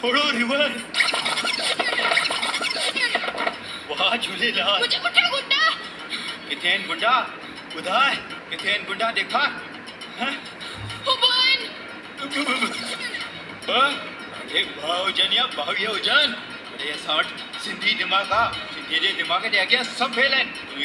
थोड़ो रिवर्स वाह झूलेलाल मुझे कुठे गुंडा किथे आहिनि गुंडा ॿुधाए किथे आहिनि गुंडा ॾेखार हैं? हुबन अरे भाउ हुजनि या भाविया हुजनि अरे असां वटि सिंधी दिमाग़ आहे सिंधीअ जे दिमाग़ जे अॻियां सभु फेल आहिनि तूं